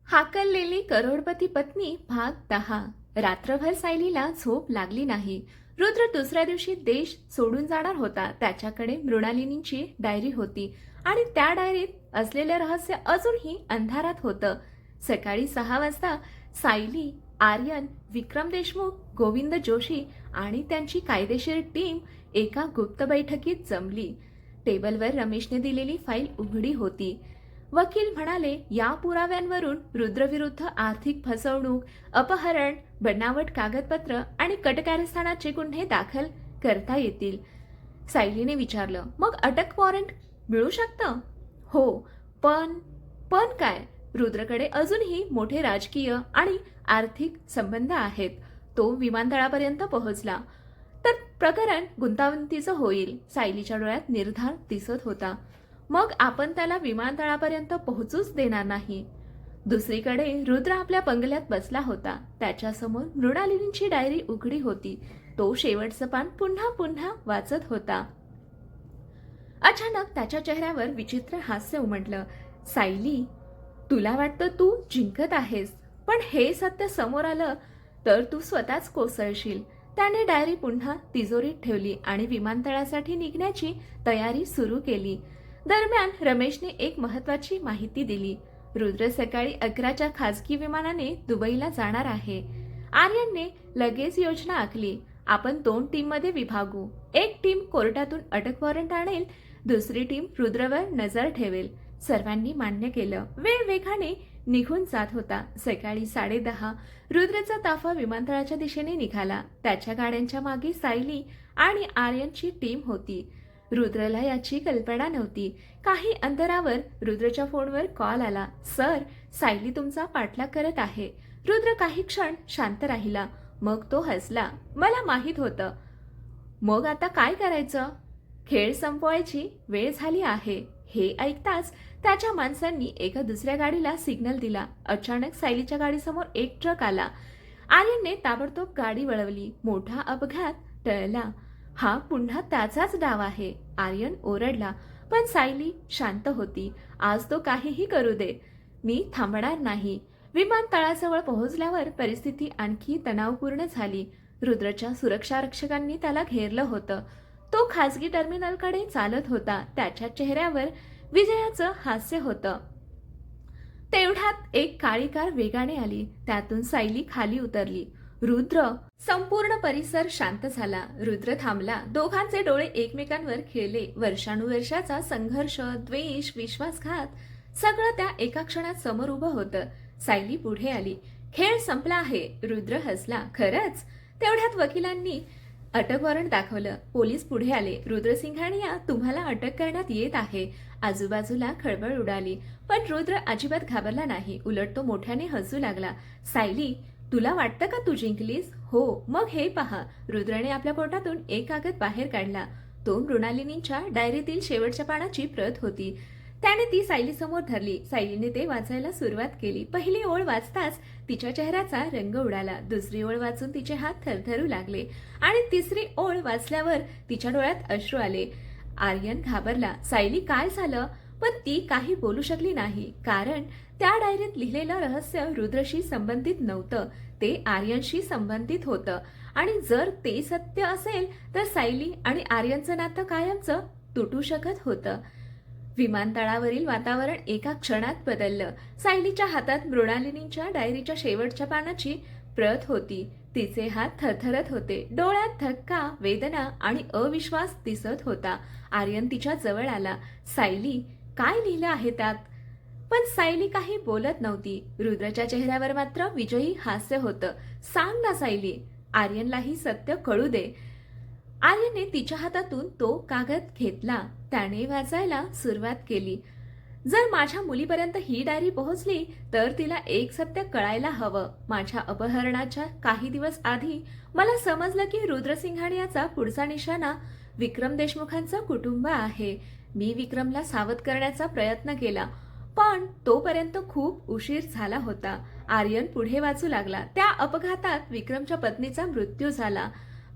हाकललेली करोडपती पत्नी भाग 10। रात्रभर सायलीला झोप लागली नाही। रुद्र दुसऱ्या दिवशी देश सोडून जाणार होता। त्याच्याकडे मृणालिनीची डायरी होती आणि त्या डायरीत असलेले रहस्य अजूनही अंधारात होतं। सकाळी 6 वाजता सायली, आर्यन, विक्रम देशमुख, गोविंद जोशी आणि त्यांची कायदेशीर टीम एका गुप्त बैठकीत जमली। टेबलवर रमेशने दिलेली फाईल उघडी होती। वकील म्हणाले, या पुराव्यांवरून रुद्रविरुद्ध आर्थिक फसवणूक, अपहरण, बनावट कागदपत्र आणि कटकारस्थानाचे गुन्हे दाखल करता येतील। सायलीने विचारलं, मग अटक वॉरंट मिळू शकतं? हो, पण पण काय? रुद्रकडे अजूनही मोठे राजकीय आणि आर्थिक संबंध आहेत। तो विमानतळापर्यंत पोहोचला तर प्रकरण गुंतागुंतीचं होईल। सायलीच्या डोळ्यात निर्धार दिसत होता। मग आपण त्याला विमानतळापर्यंत पोहोचूच देणार नाही। दुसरीकडे रुद्र आपल्या बंगल्यात बसला होता। त्याच्यासमोर मृणालिनीची डायरी उघडी होती। तो शेवटचं पान पुन्हा पुन्हा वाचत होता। अचानक त्याच्या चेहऱ्यावर विचित्र हास्य उमटलं। सायली, तुला वाटतं तू जिंकत आहेस, पण हे सत्य समोर आलं तर तू स्वतःच कोसळशील। त्याने डायरी पुन्हा तिजोरीत ठेवली आणि विमानतळासाठी निघण्याची तयारी सुरू केली। दरम्यान रमेशने एक महत्वाची माहिती दिली। रुद्र सकाळी 11च्या खासगी विमानाने दुबईला जाणार आहे। आर्यनने लगेच योजना आखली। आपण 2 टीममध्ये विभागू। एक टीम कोर्टातून अटक वॉरंट आणेल, दुसरी टीम रुद्रवर नजर ठेवेल। सर्वांनी मान्य केलं। वेळ वेगाने निघून जात होता। सकाळी 10:30 रुद्रचा ताफा विमानतळाच्या दिशेने निघाला। त्याच्या गाड्यांच्या मागे सायली आणि आर्यनची टीम होती। रुद्रला याची कल्पना नव्हती। काही अंतरावर रुद्रच्या फोनवर कॉल आला। सर, सायली तुमचा पाठलाग करत आहे। रुद्र काही क्षण शांत राहिला, मग तो हसला। मला माहित होतं। मग आता काय करायचं? खेळ संपवायची वेळ झाली आहे। हे ऐकताच त्याच्या माणसांनी एका दुसऱ्या गाडीला सिग्नल दिला। अचानक सायलीच्या गाडीसमोर एक ट्रक आला। आर्यनने ताबडतोब गाडी वळवली। मोठा अपघात टळला। हा पुन्हा त्याचाच डाव आहे, आर्यन ओरडला। पण सायली शांत होती। आज तो काहीही करू दे, मी थांबणार नाही। विमानतळाजवळ पोहोचल्यावर परिस्थिती आणखी तणावपूर्ण झाली। रुद्रच्या सुरक्षा रक्षकांनी त्याला घेरलं होतं। तो खासगी टर्मिनलकडे चालत होता। त्याच्या चेहऱ्यावर विजयाचं हास्य होतं। तेवढ्यात एक काळी कार वेगाने आली। त्यातून सायली खाली उतरली। रुद्र, संपूर्ण परिसर शांत झाला। रुद्र थांबला। दोघांचे डोळे एकमेकांवर खिळले। वर्षानुवर्षाचा संघर्ष, द्वेष, विश्वासघात सगळं त्या एका क्षणात समोर उभं होतं। सायली पुढे आली। खेळ संपला आहे, रुद्र हसला। खरंच? तेवढ्यात वकिलांनी अटक वॉरंट दाखवलं। पोलीस पुढे आले। रुद्र सिंघानिया, तुम्हाला अटक करण्यात येत आहे। आजूबाजूला खळबळ उडाली, पण रुद्र अजिबात घाबरला नाही। उलट तो मोठ्याने हसू लागला। सायली, तुला वाटतं का तू जिंकलीस? हो, मग हे पहा। रुद्रने आपल्या पोटातून एक कागद बाहेर काढला। तो मृणालिनीच्या डायरीतील शेवटच्या पानाची प्रत होती। त्याने ती सायली समोर धरली। सायलीने ते वाचायला सुरुवात केली। पहिली ओळ वाचताच तिच्या चेहऱ्याचा रंग उडाला। दुसरी ओळ वाचून तिचे हात थरथरू लागले आणि तिसरी ओळ वाचल्यावर तिच्या डोळ्यात अश्रू आले। आर्यन घाबरला। सायली, काय झालं? पण ती काही बोलू शकली नाही, कारण त्या डायरीत लिहिलेलं रहस्य रुद्रशी संबंधित नव्हतं, ते आर्यनशी संबंधित होतं। आणि जर ते सत्य असेल तर सायली आणि आर्यनचं नातं कायमचं तुटू शकत होतं। विमानतळावरील वातावरण एका क्षणात बदललं। सायलीच्या हातात मृणालिनीच्या डायरीच्या शेवटच्या पानाची प्रत होती। तिचे हात थरथरत होते। डोळ्यात धक्का, वेदना आणि अविश्वास दिसत होता। आर्यन तिच्या जवळ आला। सायली, काय लिहिलं आहे त्यात? पण सायली काही बोलत नव्हती। रुद्रच्या चेहऱ्यावर मात्र विजयी हास्य होतं। सांग ना सायली, आर्यनलाही सत्य कळू दे। आर्यनने तिच्या हातातून तो कागद घेतला। त्याने वाचायला सुरुवात केली। जर माझ्या मुलीपर्यंत ही डायरी पोहोचली तर तिला एक सत्य कळायला हवं। माझ्या अपहरणाच्या काही दिवस आधी मला समजलं की रुद्र सिंघानियाचा पुढचा निशाणा विक्रम देशमुखांचं कुटुंब आहे। मी विक्रमला सावध करण्याचा प्रयत्न केला, पण तोपर्यंत खूप उशीर झाला होता। आर्यन पुढे वाचू लागला। त्या अपघातात विक्रमच्या पत्नीचा मृत्यू झाला,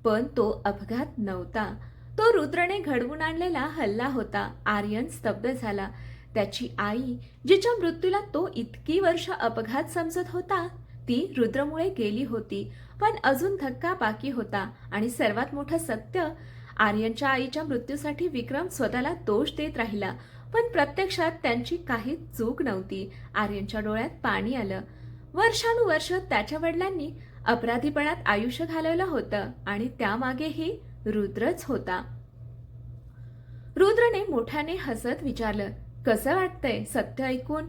पण तो अपघात नव्हता। तो रुद्रने घडवून आणलेला हल्ला होता। आर्यन स्तब्ध झाला। त्याची आई, जिच्या मृत्यूला तो इतकी वर्ष अपघात समजत होता, ती रुद्रमुळे गेली होती. पण अजून धक्का बाकी होता आणि सर्वात मोठं सत्य, आर्यनच्या आईच्या मृत्यूसाठी विक्रम स्वतःला दोष देत राहिला, पण प्रत्यक्षात त्यांची काहीच चूक नव्हती. आर्यनच्या डोळ्यात पाणी आलं. वर्षानुवर्ष त्याच्या वडिलांनी अपराधीपणात आयुष्य घालवलं होतं आणि त्यामागेही रुद्रच होता. रुद्रने मोठ्याने हसत विचारलं, कसं वाटतंय सत्य ऐकून?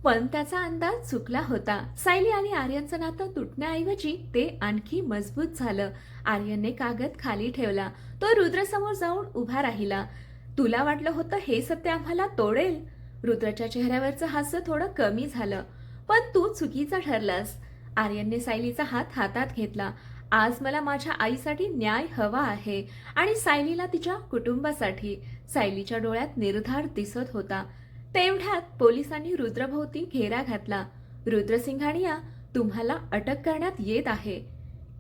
पण त्याचा अंदाज चुकला होता. सायली आणि आर्यनचं नातं तुटण्याऐवजी ते आणखी मजबूत झालं. आर्यनने कागद खाली ठेवला. तो रुद्रसमोर जाऊन उभा राहिला. तुला वाटलं होतं हे सत्य आम्हाला तोडेल? रुद्रच्या चेहऱ्यावरचं हास्य थोडं कमी झालं. पण तू चुकीचा ठरलास. आर्यनने सायलीचा हात हातात घेतला. आज मला माझ्या आईसाठी न्याय हवा आहे आणि सायलीला तिच्या कुटुंबासाठी. सायलीच्या डोळ्यात निर्धार दिसत होता. तेवढ्यात पोलिसांनी रुद्रभोवती घेरा घातला. रुद्रसिंघानिया, तुम्हाला अटक करण्यात येत आहे.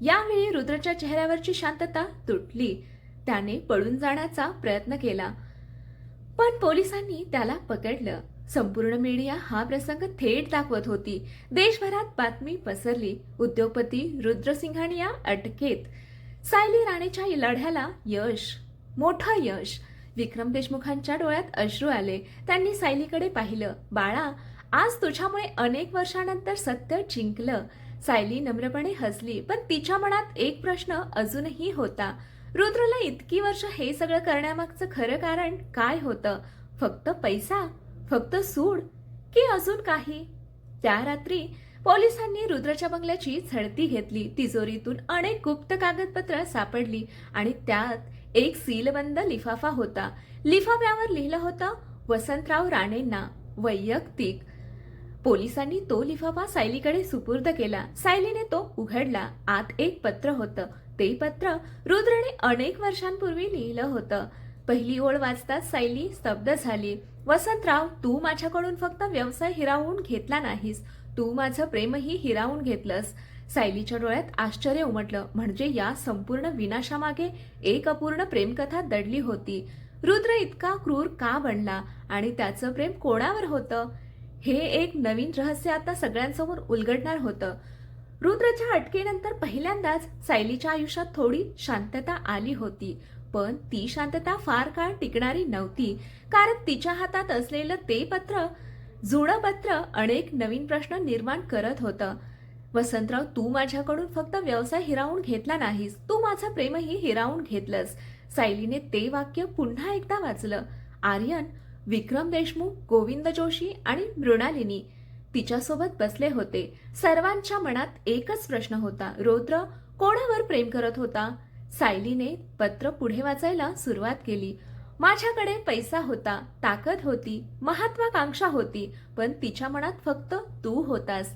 यावेळी रुद्रच्या चेहऱ्यावरची शांतता तुटली. त्याने पळून जाण्याचा प्रयत्न केला, पण पोलिसांनी त्याला पकडलं. संपूर्ण मीडिया हा प्रसंग थेट दाखवत होती. देशभरात बातमी पसरली. उद्योगपती रुद्रसिंघानिया अटकेत. सायली राणेच्या लढ्याला यश, मोठं यश. विक्रम देशमुखांच्या डोळ्यात अश्रू आले. त्यांनी सायलीकडे पाहिलं. बाळा, आज तुझ्यामुळे अनेक वर्षानंतर सत्य जिंकलं. सायली नम्रपणे हसली, पण तिच्या मनात एक प्रश्न अजूनही होता. रुद्रला इतकी वर्ष हे सगळं करण्यामागचं खरं कारण काय होतं? फक्त पैसा? फक्त सूड? की अजून काही? त्या रात्री पोलिसांनी रुद्रच्या बंगल्याची झडती घेतली. तिजोरीतून अनेक गुप्त कागदपत्र सापडली आणि त्यात एक सीलबंद लिफाफा होता. लिफाफ्यावर लिहिलं होतं, वसंतराव राणेंना, वैयक्तिक. पोलिसांनी तो लिफाफा सायलीकडे सुपूर्द केला. सायलीने तो उघडला. आत एक पत्र होतं. ते पत्र रुद्रने अनेक वर्षांपूर्वी लिहिलं होतं. पहिली ओळ वाचताच सायली स्तब्ध झाली. वसंतराव, तू माझ्याकडून फक्त व्यवसाय हिरावून घेतला नाहीस, तू माझं प्रेमही हिरावून घेतलंस. सायलीच्या डोळ्यात आश्चर्य उमटलं. म्हणजे या संपूर्ण विनाशामागे एक अपूर्ण प्रेमकथा दडली होती. रुद्र इतका क्रूर का बनला आणि त्याचं प्रेम कोणावर होतं? हे एक नवीन रहस्य आता सगळ्यांसमोर उलगडणार होतं. रुद्रच्या अटकेनंतर पहिल्यांदाच सायलीच्या आयुष्यात थोडी शांतता आली होती. पण ती शांतता फार काळ टिकणारी नव्हती, कारण तिच्या हातात असलेलं ते पत्र, जुळं पत्र, अनेक नवीन प्रश्न निर्माण करत होतं. वसंतराव, तू माझ्याकडून फक्त व्यवसाय हिरावून घेतला नाहीस, तू माझं प्रेमही हिरावून घेतलंस. सायलीने ते वाक्य पुन्हा एकदा वाचलं. आर्यन, विक्रम देशमुख, गोविंद जोशी आणि मृणालिनी तिच्यासोबत बसले होते. सर्वांच्या मनात एकच प्रश्न होता, रुद्र कोणावर प्रेम करत होता? सायलीने पत्र पुढे वाचायला सुरुवात केली. माझ्याकडे पैसा होता, ताकद होती, महत्वाकांक्षा होती, पण तिच्या मनात फक्त तू होतास.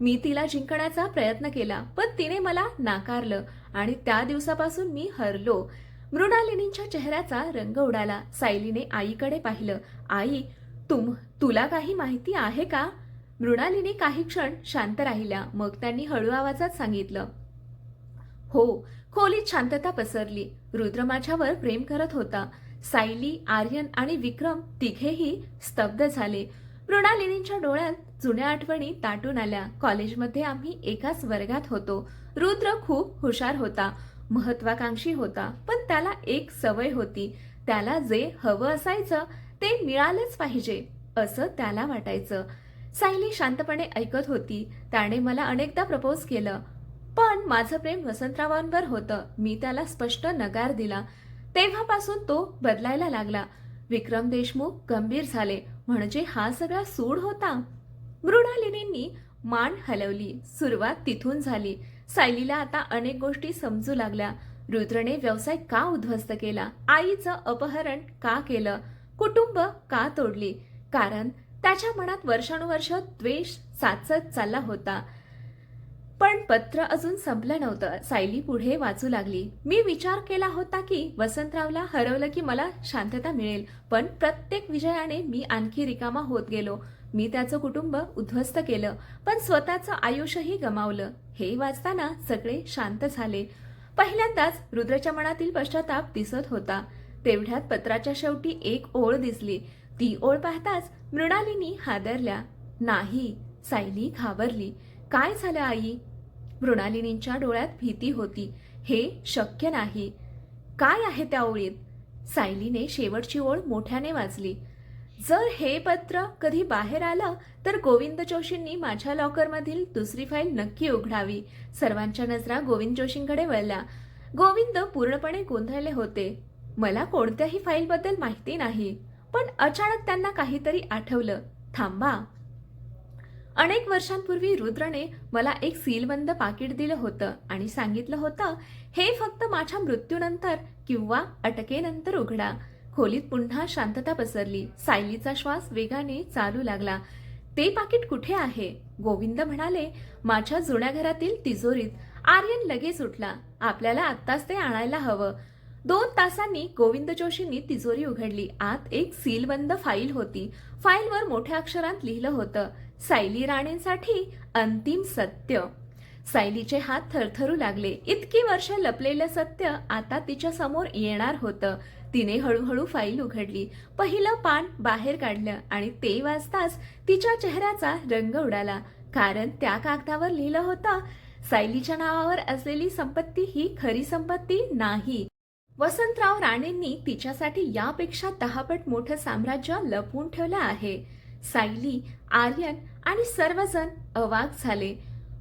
मी तिला जिंकण्याचा प्रयत्न केला, पण तिने मला नाकारलं आणि त्या दिवसापासून मी हरलो. मृणालिनीच्या चेहऱ्याचा रंग उडाला. सायलीने आईकडे पाहिलं. आई, तुला काही माहिती आहे का? मृणालिनी काही क्षण शांत राहिल्या. मग त्यांनी हळू आवाजात सांगितलं, हो. खोलीत शांतता पसरली. रुद्र माझ्यावर प्रेम करत होता. सायली, आर्यन आणि विक्रम तिघेही स्तब्ध झाले. मृणालिनीच्या डोळ्यात जुन्या आठवणी ताटून आल्या. कॉलेजमध्ये आम्ही एकाच वर्गात होतो. रुद्र खूप हुशार होता, महत्वाकांक्षी होता, पण त्याला एक सवय होती. त्याला जे हवं असायचं ते मिळालंच पाहिजे असं त्याला वाटायचं. सायली शांतपणे ऐकत होती. त्याने मला अनेकदा प्रपोज केलं, पण माझं प्रेम वसंतरावांवर होतं. मी त्याला स्पष्ट नकार दिला. तेव्हापासून तो बदलायला लागला. विक्रम देशमुख गंभीर झाले. म्हणजे हा सगळा सूड होता? मृणालिनींनी मान हलवली. सुरुवात तिथून झाली. सायलीला आता अनेक गोष्टी समजू लागल्या. रुद्रने व्यवसाय का उद्ध्वस्त केला? आईचं अपहरण का केलं? कुटुंब का तोडली? कारण त्याच्या मनात वर्षानुवर्ष द्वेष साचत चालला होता. पण पत्र अजून संपलं नव्हतं. सायली पुढे वाचू लागली. मी विचार केला होता की वसंतरावला हरवलं की मला शांतता मिळेल, पण प्रत्येक विजयाने मी आणखी रिकामा होत गेलो. मी त्याचं कुटुंब उद्ध्वस्त केलं, पण स्वतःचं आयुष्यही गमावलं. हे वाचताना सगळे शांत झाले. पहिल्यांदाच रुद्रच्या मनातील पश्चाताप दिसत होता. तेवढ्यात पत्राच्या शेवटी एक ओळ दिसली. ती ओळ पाहताच मृणालिनी हादरल्या. नाही, सायली घाबरली. काय झालं आई? मृणालिनींच्या डोळ्यात भीती होती. हे शक्य नाही. काय आहे त्या ओळीत? सायलीने शेवटची ओळ मोठ्याने वाचली. जर हे पत्र कधी बाहेर आलं तर गोविंद जोशींनी माझ्या लॉकरमधील दुसरी फाईल नक्की उघडावी. सर्वांच्या नजरा गोविंद जोशींकडे वळल्या. गोविंद पूर्णपणे गोंधळले होते. मला कोणत्याही फाईलबद्दल माहिती नाही. पण अचानक त्यांना काहीतरी आठवलं. थांबा. अनेक वर्षांपूर्वी रुद्रने मला एक सीलबंद पाकिट दिलं होतं आणि सांगितलं होतं, हे फक्त माझ्या मृत्यूनंतर किंवा अटकेनंतर उघडा. खोलीत पुन्हा शांतता पसरली. सायलीचा श्वास वेगाने चालू लागला. ते पाकिट कुठे आहे? गोविंद म्हणाले, माझ्या जुन्या घरातील तिजोरीत. आर्यन लगेच उठला. आपल्याला आत्ताच ते आणायला हवं. 2 तासांनी गोविंद जोशींनी तिजोरी उघडली. आत एक सीलबंद फाईल होती. फाईलवर मोठ्या अक्षरांत लिहिलं होतं, सायली राणेंसाठी अंतिम सत्य. सायलीचे हात थरथरू लागले. इतकी वर्ष लपलेलं सत्य आता तिच्या समोर येणार होतं. तिने हळूहळू फाईल उघडली. पहिलं पान बाहेर काढलं आणि ते वाचताच तिच्या चेहऱ्याचा रंग उडाला. कारण त्या कागदावर लिहिलं होतं, सायलीच्या नावावर असलेली संपत्ती ही खरी संपत्ती नाही. वसंतराव राणेंनी तिच्यासाठी यापेक्षा 10 पट मोठं साम्राज्य लपवून ठेवलं आहे. सायली, आर्यन आणि सर्वजण अवाक झाले.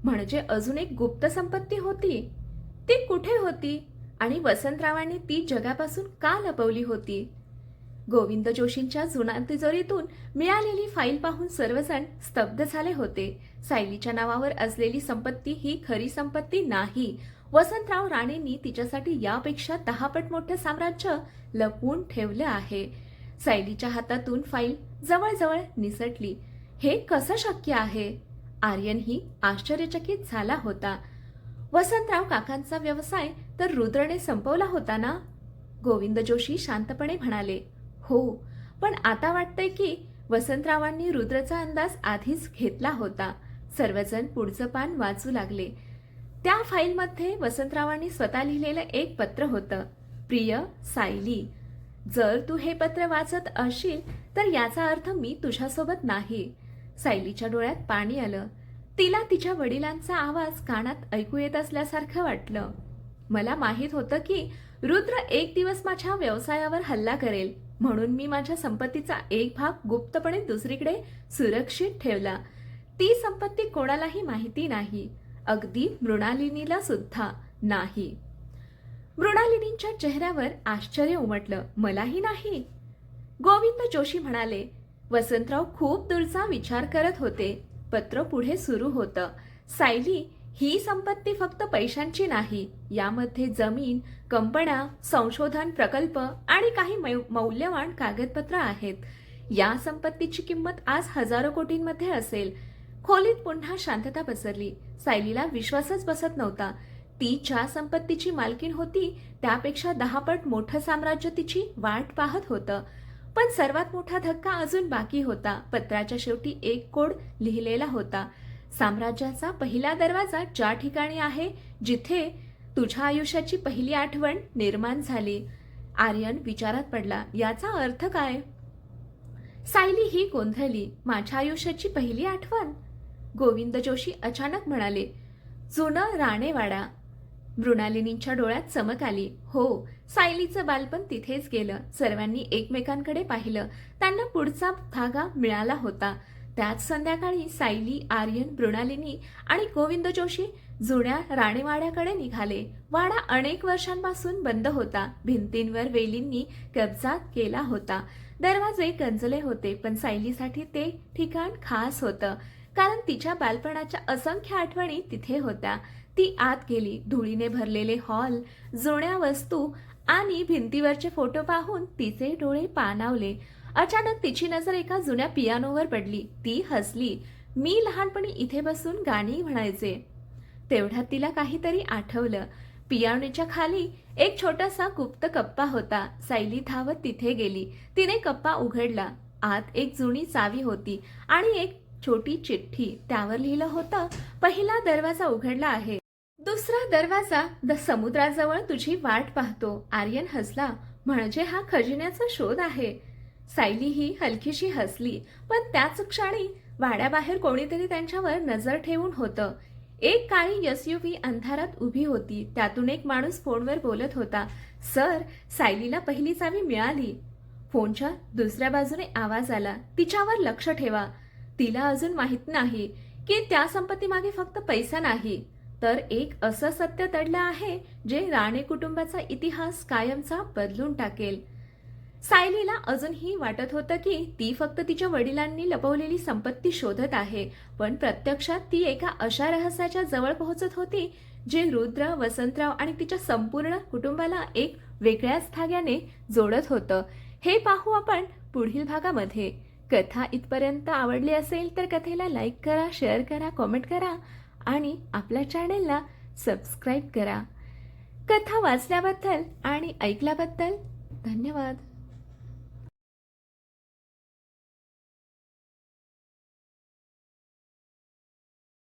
म्हणजे अजून एक गुप्त संपत्ती होती. ती कुठे होती आणि वसंतरावांनी ती जगापासून का लपवली होती? गोविंद जोशींच्या जुन्या तिजोरीतून मिळालेली फाईल पाहून सर्वजण स्तब्ध झाले होते. सायलीच्या नावावर असलेली संपत्ती ही खरी संपत्ती नाही. वसंतराव राणेंनी तिच्यासाठी यापेक्षा 10 पट मोठं साम्राज्य लपवून ठेवलं आहे. सायलीच्या हातातून फाईल जवळजवळ निसटली. हे कसं शक्य आहे? आर्यनही आश्चर्यचकित झाला होता. वसंतराव काकांचा व्यवसाय तर रुद्रने संपवला होता ना? गोविंद जोशी शांतपणे म्हणाले. हो, पण आता वाटतंय की वसंतरावांनी रुद्रचा अंदाज आधीच घेतला होता. सर्वजण पुढचं पान वाचू लागले. त्या फाईलमध्ये वसंतरावांनी स्वतः लिहिलेलं एक पत्र होतं. प्रिय सायली, जर तू हे पत्र वाचत असशील तर याचा अर्थ मी तुझ्यासोबत नाही. सायलीच्या डोळ्यात पाणी आलं. तिला तिच्या वडिलांचा आवाज कानात ऐकू येत असल्यासारखं वाटलं. मला माहीत होतं की रुद्र एक दिवस माझ्या व्यवसायावर हल्ला करेल, म्हणून मी माझ्या संपत्तीचा एक भाग गुप्तपणे दुसरीकडे सुरक्षित ठेवला. ती संपत्ती कोणालाही माहिती नाही, अगदी मृणालिनीला सुद्धा नाही. मृणालिनींच्या चेहऱ्यावर आश्चर्य उमटलं. मलाही नाही? गोविंद जोशी म्हणाले. वसंतराव खूप दूरचा विचार करत होते. पत्र पुढे सुरू होतं. सायली, ही संपत्ती फक्त पैशांची नाही. यामध्ये जमीन, कंपन्या, संशोधन प्रकल्प आणि काही मौल्यवान कागदपत्र आहेत. या संपत्तीची किंमत आज हजारो कोटींमध्ये असेल. खोलीत पुन्हा शांतता पसरली. सायलीला विश्वासच बसत नव्हता. ती ज्या संपत्तीची मालकीण होती त्यापेक्षा 10 पट मोठं साम्राज्य तिची वाट पाहत होतं. पण सर्वात मोठा धक्का अजून बाकी होता. पत्राच्या शेवटी एक कोड लिहिलेला होता. साम्राज्याचा पहिला दरवाजा ज्या ठिकाणी आहे, जिथे तुझ्या आयुष्याची पहिली आठवण निर्माण झाली. आर्यन विचारात पडला. याचा अर्थ काय? सायली ही गोंधळली. माझ्या आयुष्याची पहिली आठवण? गोविंद जोशी अचानक म्हणाले. जुनं राणेवाडा. मृणालिनींच्या डोळ्यात चमक आली. हो, सायलीचं बालपण तिथेच गेलं. सर्वांनी एकमेकांकडे पाहिलं. त्यांना पुढचा धागा मिळाला होता. त्याच संध्याकाळी सायली, आर्यन, मृणालिनी आणि गोविंद जोशी जुन्या राणेवाड्याकडे निघाले. वाडा अनेक वर्षांपासून बंद होता. भिंतींवर वेलींनी कब्जा केला होता. दरवाजे गंजले होते, पण सायलीसाठी ते ठिकाण खास होतं. कारण तिच्या बालपणाच्या असंख्य आठवणी तिथे होत्या. ती आत गेली. धुळीने भरलेले हॉल, जुन्या वस्तू आणि भिंतीवरचे फोटो पाहून तिचे डोळे पाणावले. अचानक तिची नजर एका जुन्या पियानोवर पडली. ती हसली. मी लहानपणी इथे बसून गाणी म्हणायचे. तेवढ्यात तिला काहीतरी आठवलं. पियानोच्या खाली एक छोटासा गुप्त कप्पा होता. सायली धावत तिथे गेली. तिने कप्पा उघडला. आत एक जुनी चावी होती आणि एक छोटी चिठ्ठी. त्यावर लिहिलं होतं, पहिला दरवाजा उघडला आहे, दुसरा दरवाजा समुद्राजवळ तुझी वाट पाहतो. आर्यन हसला. म्हणजे हा खजिन्याचा शोध आहे. सायली ही हलकीशी हसली, पण त्याच क्षणी वाड्याबाहेर कोणीतरी त्यांच्यावर नजर ठेवून होतं. एक काळी एसयूव्ही अंधारात उभी होती. त्यातून एक माणूस फोनवर बोलत होता. सर, सायलीला पहिली चावी मिळाली. फोनच्या दुसऱ्या बाजूने आवाज आला, तिच्यावर लक्ष ठेवा. तिला अजून माहित नाही की त्या संपत्तीमागे फक्त पैसा नाही, तर एक असं सत्य दडलं आहे जे राणे कुटुंबाचा इतिहास कायमचा बदलून टाकेल. सायलीला अजूनही वाटत होतं की ती फक्त तिच्या वडिलांनी लपवलेली संपत्ती शोधत आहे, पण प्रत्यक्षात ती एका अशा रहस्याच्या जवळ पोहोचत होती जे रुद्र, वसंतराव आणि तिच्या संपूर्ण कुटुंबाला एक वेगळ्याच धाग्याने जोडत होतं. हे पाहू आपण पुढील भागामध्ये. कथा इथपर्यंत आवडली असेल तर कथेला लाईक करा, शेअर करा, कॉमेंट करा आणि आपल्या चॅनेलला सबस्क्राईब करा. कथा वाचल्याबद्दल आणि ऐकल्याबद्दल धन्यवाद.